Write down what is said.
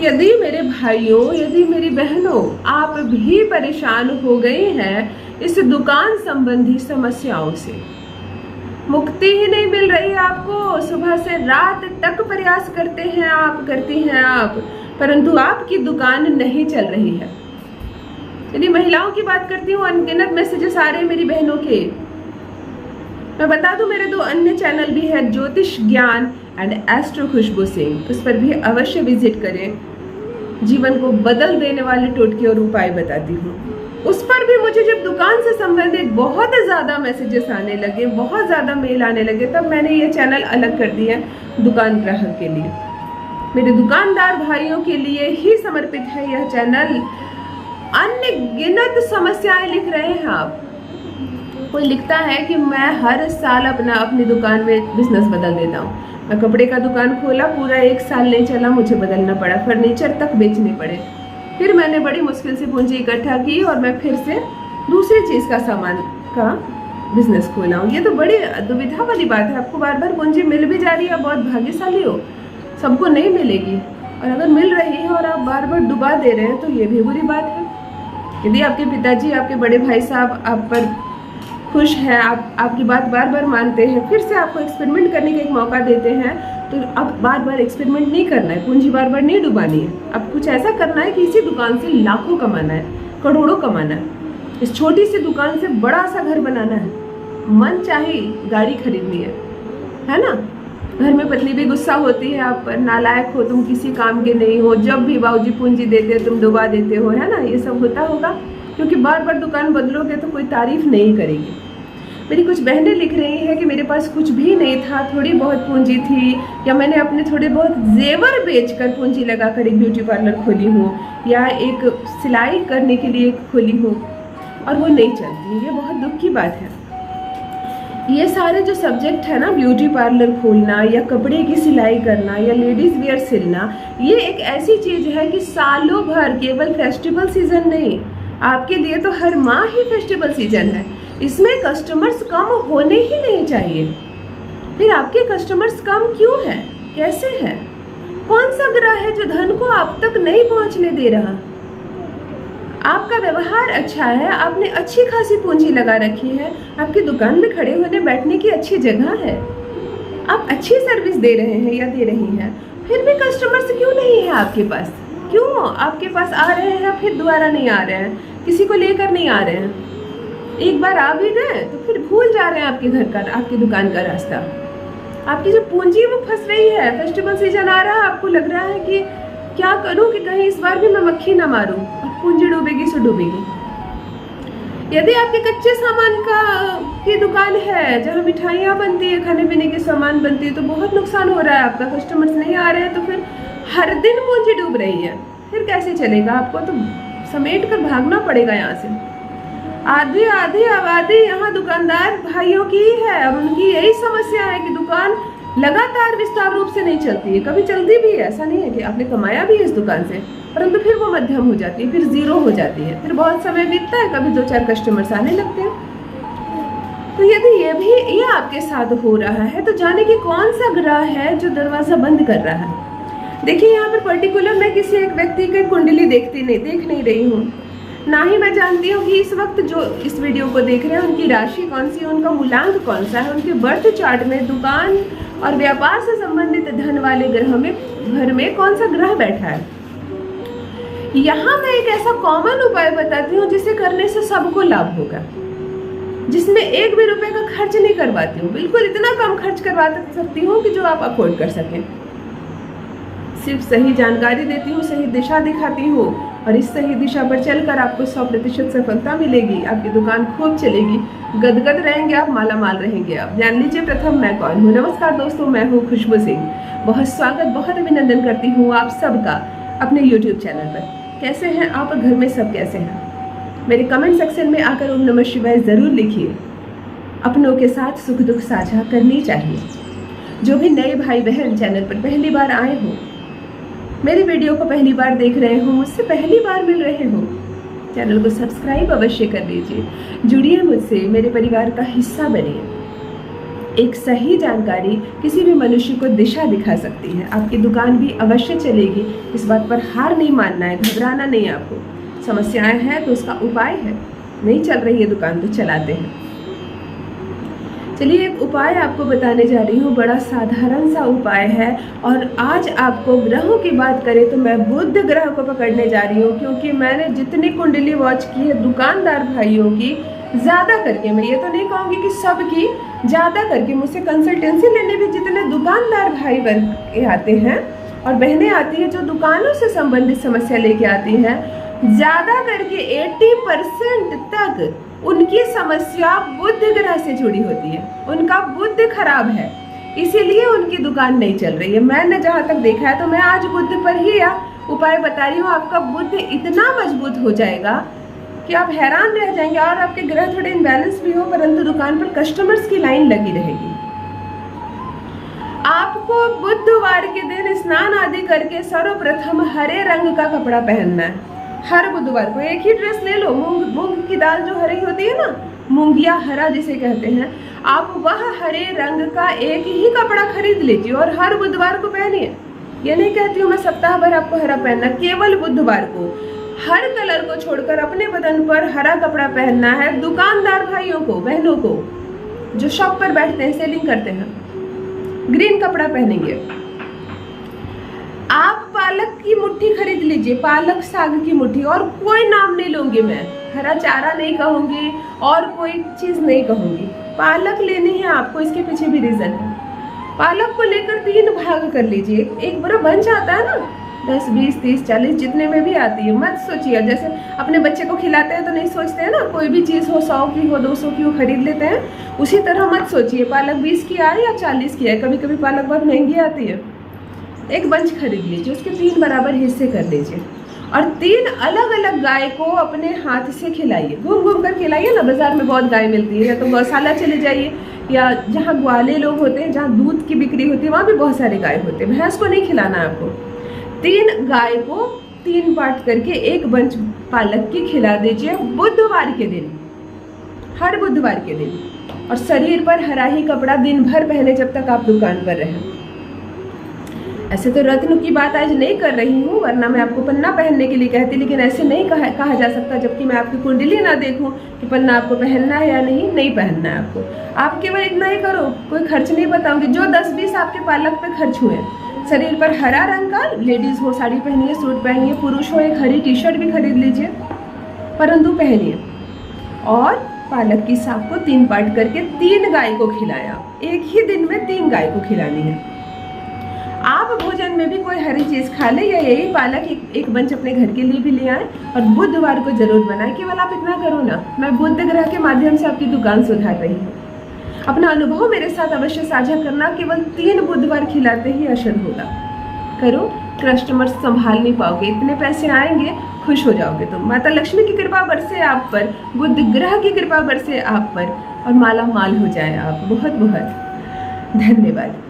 यदि मेरे भाइयों, यदि मेरी बहनों, आप भी परेशान हो गए हैं इस दुकान संबंधी समस्याओं से, मुक्ति ही नहीं मिल रही है आपको, सुबह से रात तक प्रयास करते हैं आप, करती हैं आप, परंतु आपकी दुकान नहीं चल रही है। यदि महिलाओं की बात करती हूँ, अनगिनत मैसेजेस आ रहे हैं मेरी बहनों के। मैं बता दूं, मेरे 2 अन्य चैनल भी है, ज्योतिष ज्ञान एंड एस्ट्रो खुशबू सिंह, उस पर भी अवश्य विजिट करें। जीवन को बदल देने वाले टोटके और उपाय बताती हूँ। उस पर भी मुझे जब दुकान से संबंधित बहुत ज़्यादा मैसेजेस आने लगे, बहुत ज़्यादा मेल आने लगे, तब मैंने ये चैनल अलग कर दिया दुकान ग्राहक के लिए। मेरे दुकानदार भाइयों के लिए ही समर्पित है यह चैनल। अनगिनत समस्याएं लिख रहे हैं आप। कोई लिखता है कि मैं हर साल अपनी दुकान में बिजनेस बदल देता हूँ। मैं कपड़े का दुकान खोला, पूरा 1 साल नहीं चला, मुझे बदलना पड़ा, फर्नीचर तक बेचने पड़े। फिर मैंने बड़ी मुश्किल से पूंजी इकट्ठा की और मैं फिर से दूसरी चीज़ का सामान का बिजनेस खोला हूँ। ये तो बड़ी दुविधा वाली बात है। आपको बार बार पूंजी मिल भी जा रही है, बहुत भाग्यशाली हो, सबको नहीं मिलेगी। और अगर मिल रही है और आप बार बार डुबा दे रहे हैं तो ये भी बुरी बात है। यदि आपके पिताजी, आपके बड़े भाई साहब आप पर खुश हैं, आपकी बात बार बार मानते हैं, फिर से आपको एक्सपेरिमेंट करने का एक मौका देते हैं, तो अब बार बार एक्सपेरिमेंट नहीं करना है, पूंजी बार बार नहीं डुबानी है। अब कुछ ऐसा करना है कि इसी दुकान से लाखों कमाना है, करोड़ों कमाना है। इस छोटी सी दुकान से बड़ा सा घर बनाना है, मन चाहे गाड़ी खरीदनी है ना। घर में पत्नी भी गुस्सा होती है आप पर, नालायक हो तुम, किसी काम के नहीं हो, जब भी बाबूजी पूंजी देते तुम डुबा देते हो, है ना। ये सब होता होगा क्योंकि बार बार दुकान बदलोगे तो कोई तारीफ नहीं करेगी। मेरी कुछ बहनें लिख रही हैं कि मेरे पास कुछ भी नहीं था, थोड़ी बहुत पूंजी थी, या मैंने अपने थोड़े बहुत जेवर बेचकर पूंजी लगाकर एक ब्यूटी पार्लर खोली हूँ, या एक सिलाई करने के लिए खोली हूँ, और वो नहीं चलती। ये बहुत दुख की बात है। ये सारे जो सब्जेक्ट है ना, ब्यूटी पार्लर खोलना या कपड़े की सिलाई करना या लेडीज वेयर सिलना, ये एक ऐसी चीज़ है कि सालों भर, केवल फेस्टिवल सीजन नहीं, आपके लिए तो हर माह ही फेस्टिवल सीजन है। इसमें कस्टमर्स कम होने ही नहीं चाहिए। फिर आपके कस्टमर्स कम क्यों हैं? कैसे हैं? कौन सा ग्रह है जो धन को आप तक नहीं पहुंचने दे रहा? आपका व्यवहार अच्छा है, आपने अच्छी खासी पूंजी लगा रखी है, आपकी दुकान में खड़े होने बैठने की अच्छी जगह है, आप अच्छी सर्विस दे रहे हैं या दे रही हैं, फिर भी कस्टमर्स क्यों नहीं है आपके पास? क्यों आपके पास आ रहे हैं फिर दोबारा नहीं आ रहे हैं, किसी को लेकर नहीं आ रहे हैं? एक बार आ भी गए तो फिर भूल जा रहे हैं आपके घर का, आपकी दुकान का रास्ता। आपकी जो पूंजी वो फंस रही है। फेस्टिवल सीजन आ रहा है, आपको लग रहा है कि क्या करूं कि कहीं इस बार भी मैं मक्खी ना मारूं, और पूंजी डूबेगी सो डूबेगी। यदि आपके कच्चे सामान की दुकान है, जहां मिठाइयाँ बनती है, खाने पीने के सामान बनती है, तो बहुत नुकसान हो रहा है आपका, कस्टमर्स नहीं आ रहे हैं, तो फिर हर दिन पूंजी डूब रही है, फिर कैसे चलेगा? आपको तो समेट कर भागना पड़ेगा यहाँ से। आधी आबादी यहाँ दुकानदार भाइयों की ही है। अब उनकी यही समस्या है कि दुकान लगातार विस्तार रूप से नहीं चलती है। कभी चलती भी है, ऐसा नहीं है कि आपने कमाया भी है इस दुकान से, परंतु फिर वो मध्यम हो जाती है, फिर जीरो हो जाती है, फिर बहुत समय बीतता है, कभी 2-4 कस्टमर्स आने लगते हैं। तो यदि ये आपके साथ हो रहा है तो जाने कि कौन सा ग्रह है जो दरवाजा बंद कर रहा है। देखिए, यहाँ पर पर्टिकुलर मैं किसी एक व्यक्ति की कुंडली देख नहीं रही हूँ, ना ही मैं जानती हूँ कि इस वक्त जो इस वीडियो को देख रहे हैं उनकी राशि कौन सी है, उनका मूलांक कौन सा है, उनके बर्थ चार्ट में दुकान और व्यापार से संबंधित धन वाले घर में कौन सा ग्रह बैठा है। यहाँ मैं एक ऐसा कॉमन उपाय बताती हूँ जिसे करने से सबको लाभ होगा, जिसमें 1 भी रुपए का खर्च नहीं करवाती हूँ, बिल्कुल इतना कम खर्च करवा सकती हूँ कि जो आप अफोर्ड कर सकें। सिर्फ सही जानकारी देती हूँ, सही दिशा दिखाती हूँ, और इस सही दिशा पर चलकर आपको 100% सफलता मिलेगी। आपकी दुकान खूब चलेगी, गदगद रहेंगे आप, माला माल रहेंगे आप। जान लीजिए प्रथम मैं कौन हूँ। नमस्कार दोस्तों, मैं हूँ खुशबू सिंह। बहुत स्वागत, बहुत अभिनंदन करती हूँ आप सबका अपने YouTube चैनल पर। कैसे हैं आप, घर में सब कैसे हैं? मेरे कमेंट सेक्शन में आकर ओम नमः शिवाय ज़रूर लिखिए। अपनों के साथ सुख दुख साझा करनी चाहिए। जो भी नए भाई बहन चैनल पर पहली बार आए हो, मेरी वीडियो को पहली बार देख रहे हो, मुझसे पहली बार मिल रहे हो, चैनल को सब्सक्राइब अवश्य कर लीजिए। जुड़िए मुझसे, मेरे परिवार का हिस्सा बनिए। एक सही जानकारी किसी भी मनुष्य को दिशा दिखा सकती है। आपकी दुकान भी अवश्य चलेगी, इस बात पर हार नहीं मानना है, घबराना नहीं है आपको। समस्याएं हैं तो उसका उपाय है, नहीं चल रही है दुकान तो चलाते हैं। चलिए एक उपाय आपको बताने जा रही हूँ, बड़ा साधारण सा उपाय है। और आज आपको ग्रहों की बात करें तो मैं बुध ग्रह को पकड़ने जा रही हूँ, क्योंकि मैंने जितनी कुंडली वॉच की है दुकानदार भाइयों की, ज़्यादा करके, मैं ये तो नहीं कहूँगी कि सबकी, ज़्यादा करके मुझसे कंसल्टेंसी लेने भी जितने दुकानदार भाई वर्ग के आते हैं और बहनें आती हैं जो दुकानों से संबंधित समस्या लेके आती हैं, ज़्यादा करके 80% तक उनकी समस्या बुध ग्रह से जुड़ी होती है। उनका बुध खराब है, इसीलिए उनकी दुकान नहीं चल रही है। मैंने जहाँ तक देखा है तो मैं आज बुध पर ही उपाय बता रही हूँ। आपका बुध इतना मजबूत हो जाएगा कि आप हैरान रह जाएंगे, और आपके ग्रह थोड़े इम्बैलेंस भी हो परंतु दुकान पर कस्टमर्स की लाइन लगी रहेगी। आपको बुधवार के दिन स्नान आदि करके सर्वप्रथम हरे रंग का कपड़ा पहनना है। हर बुधवार को एक ही ड्रेस ले लो, मूंग की दाल जो हरी होती है ना, मूंगिया हरा जिसे कहते हैं, आप वह हरे रंग का एक ही कपड़ा खरीद लीजिए और हर बुधवार को पहनिए। ये नहीं कहती हूँ मैं सप्ताह भर आपको हरा पहनना, केवल बुधवार को हर कलर को छोड़कर अपने बदन पर हरा कपड़ा पहनना है। दुकानदार भाइयों को, बहनों को, जो शॉप पर बैठते हैं, सेलिंग करते हैं, ग्रीन कपड़ा पहनेंगे। आप पालक की मुट्ठी खरीद लीजिए, पालक साग की मुट्ठी, और कोई नाम नहीं लूंगी मैं, हरा चारा नहीं कहूंगी और कोई चीज नहीं कहूंगी, पालक लेनी है आपको। इसके पीछे भी रीजन है। पालक को लेकर 3 भाग कर लीजिए। एक बड़ा बंच आता है ना, 10, 20, 30, 40 जितने में भी आती है। मत सोचिए, जैसे अपने बच्चे को खिलाते हैं तो नहीं सोचते हैं ना, कोई भी चीज़ हो 100 की हो 200 की हो खरीद लेते हैं, उसी तरह मत सोचिए पालक 20 की आए या 40 की आए। कभी कभी पालक बहुत महंगी आती है। एक बंच खरीद लीजिए, उसके 3 बराबर हिस्से कर लीजिए और 3 अलग अलग गाय को अपने हाथ से खिलाइए। घूम घूम कर खिलाइए ना, बाजार में बहुत गाय मिलती है, या तो गौशाला चले जाइए या जहाँ ग्वाले लोग होते हैं, जहाँ दूध की बिक्री होती है, वहाँ भी बहुत सारे गाय होते हैं। भैंस को नहीं खिलाना है आपको। 3 गाय को 3 बांट करके एक बंच पालक की खिला दीजिए बुधवार के दिन, हर बुधवार के दिन। और शरीर पर हरा ही कपड़ा दिन भर पहने जब तक आप दुकान पर रहें। ऐसे तो रत्न की बात आज नहीं कर रही हूँ, वरना मैं आपको पन्ना पहनने के लिए कहती, लेकिन ऐसे नहीं कहा जा सकता जबकि मैं आपकी कुंडली ना देखूं कि पन्ना आपको पहनना है या नहीं पहनना है आपको। आप केवल इतना ही करो, कोई खर्च नहीं बताऊंगी। जो 10-20 आपके पालक पे खर्च हुए, शरीर पर हरा रंग का, लेडीज हो साड़ी पहनिए, सूट पहनिए, पुरुष हो एक हरी टी-शर्ट भी खरीद लीजिए, परंतु पहनिए। और पालक की साग को 3 पार्ट करके 3 गाय को खिलाया। एक ही दिन में 3 गाय को खिलानी है। आप भोजन में भी कोई हरी चीज खा ले या यही पालक एक बंच अपने घर के लिए भी ले आए और बुधवार को जरूर बनाए। केवल आप इतना करो ना, मैं बुध ग्रह के माध्यम से आपकी दुकान सुधार रही हूँ। अपना अनुभव मेरे साथ अवश्य साझा करना। केवल 3 बुधवार खिलाते ही असर होगा। करो, कस्टमर संभाल नहीं पाओगे, इतने पैसे आएंगे, खुश हो जाओगे तुम। माता लक्ष्मी की कृपा बरसे आप पर, बुध ग्रह की कृपा बरसे आप पर और माला माल हो जाए आप। बहुत बहुत धन्यवाद।